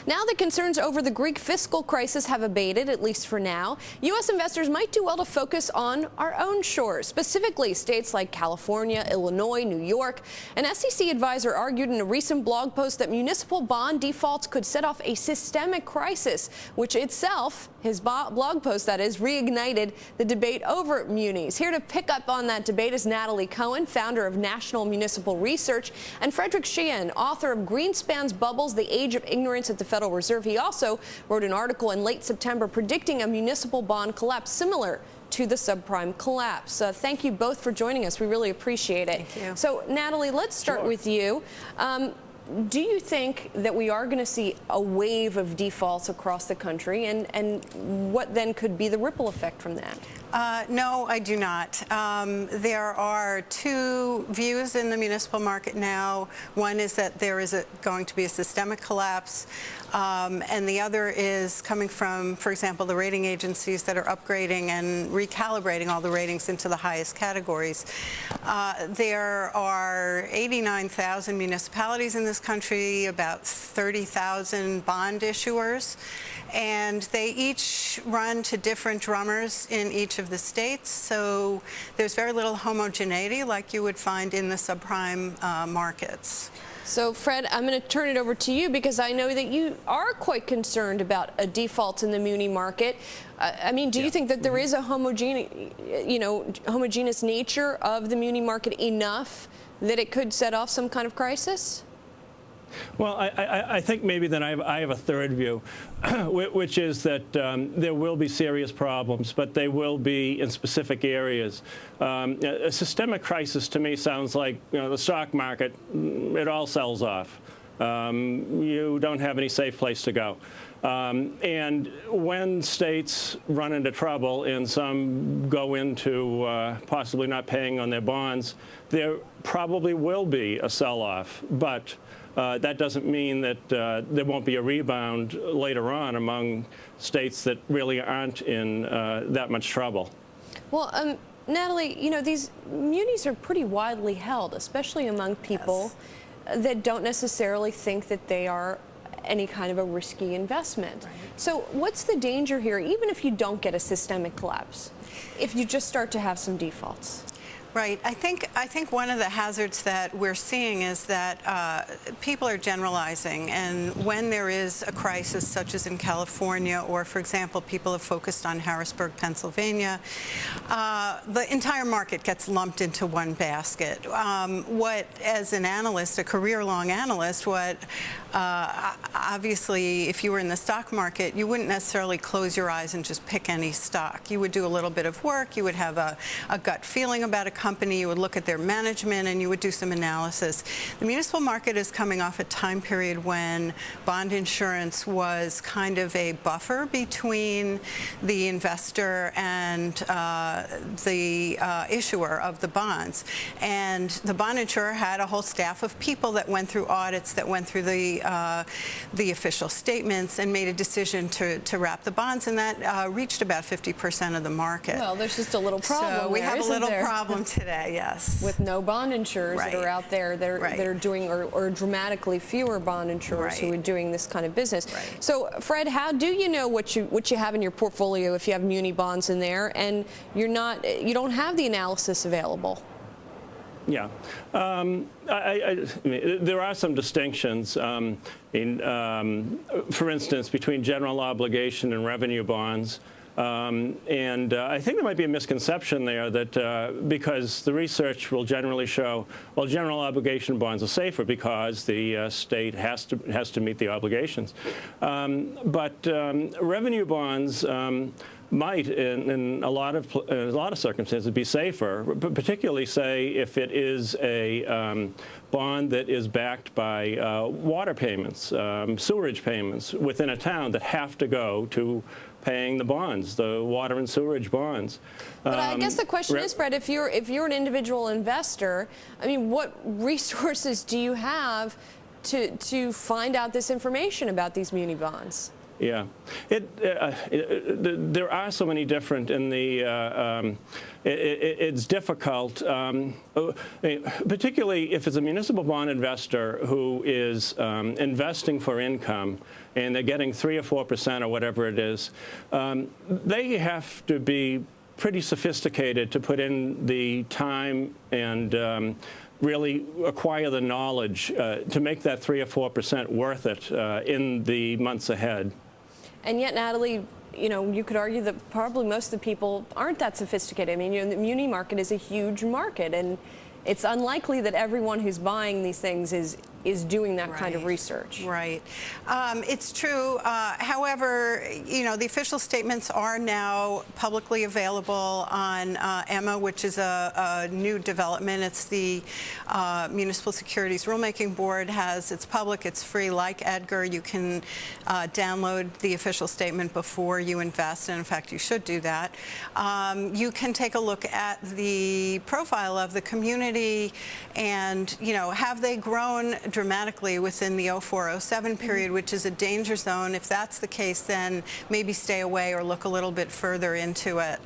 Now that concerns over the Greek fiscal crisis have abated, at least for now, U.S. investors might do well to focus on our own shores, specifically states like California, Illinois, New York. An SEC advisor argued in a recent blog post that municipal bond defaults could set off a systemic crisis, which itself, his blog post that is, reignited the debate over munis. Here to pick up on that debate is Natalie Cohen, founder of National Municipal Research, and Fred Sheehan, author of GREENSPAN'S Bubbles, The Age of Ignorance at the Federal Reserve. He also wrote an article in late September predicting a municipal bond collapse similar to the subprime collapse. Thank you both for joining us. We really appreciate it. Thank you. So, Natalie, let's start with you. Do you think that we are going to see a wave of defaults across the country, and what then could be the ripple effect from that? No, I do not. There are two views in the municipal market now. One is that there is going to be a systemic collapse, and the other is coming from, for example, the rating agencies that are upgrading and recalibrating all the ratings into the highest categories. There are 89,000 municipalities in this country, about 30,000 bond issuers, and they each run to different drummers in each of the states, so there's very little homogeneity like you would find in the subprime markets. So, Fred, I'm going to turn it over to you because I know that you are quite concerned about a default in the muni market. I mean, do you think that there is a homogeneous nature of the muni market enough that it could set off some kind of crisis? Well, I think maybe that I have a third view, which is that there will be serious problems, but they will be in specific areas. A systemic crisis to me sounds like, the stock market, it all sells off. You don't have any safe place to go. And when states run into trouble and some go into possibly not paying on their bonds, there probably will be a sell-off. But that doesn't mean that there won't be a rebound later on among states that really aren't in that much trouble. Well, Natalie, these munis are pretty widely held, especially among people that don't necessarily think that they are any kind of a risky investment. Right. So what's the danger here, even if you don't get a systemic collapse, if you just start to have some defaults? Right. I think one of the hazards that we're seeing is that people are generalizing, and when there is a crisis such as in California, or for example, people have focused on Harrisburg, Pennsylvania, the entire market gets lumped into one basket. What, as an analyst, a career-long analyst, obviously, if you were in the stock market, you wouldn't necessarily close your eyes and just pick any stock. You would do a little bit of work. You would have a gut feeling about a company. You would look at their management, and you would do some analysis. The municipal market is coming off a time period when bond insurance was kind of a buffer between the investor and the issuer of the bonds. And the bond insurer had a whole staff of people that went through audits, that went through the official statements, and made a decision to wrap the bonds, and that reached about 50% of the market. Well, there's just a little problem. So we have a little problem today, yes. With no bond insurers that are out there that are doing, or dramatically fewer bond insurers who are doing this kind of business. So, Fred, how do you know what you have in your portfolio if you have muni bonds in there and you don't have the analysis available? Yeah. There are some distinctions, for instance, between general obligation and revenue bonds. And I think there might be a misconception there that because the research will generally show, well, general obligation bonds are safer because the state has to meet the obligations. But revenue bonds might, in a lot of circumstances, be safer, particularly, say, if it is a bond that is backed by water payments, sewerage payments within a town that have to go to paying the bonds, the water and sewerage bonds. But I guess the question is, Fred, if you're an individual investor, I mean, what resources do you have to find out this information about these muni bonds? Yeah, there are so many different in the. It's difficult, particularly if it's a municipal bond investor who is investing for income. and they're getting 3 or 4% or whatever it is, they have to be pretty sophisticated to put in the time and really acquire the knowledge to make that 3 or 4% worth it in the months ahead. And yet, Natalie, you could argue that probably most of the people aren't that sophisticated. I mean, the muni market is a huge market, and it's unlikely that everyone who's buying these things is doing that kind of research. Right. It's true. However, the official statements are now publicly available on EMMA, which is a new development. It's the Municipal Securities Rulemaking Board. It's public, it's free. Like Edgar, you can download the official statement before you invest, and in fact, you should do that. You can take a look at the profile of the community and, have they grown dramatically within the 04-07 period, which is a danger zone. If that's the case, then maybe stay away or look a little bit further into it.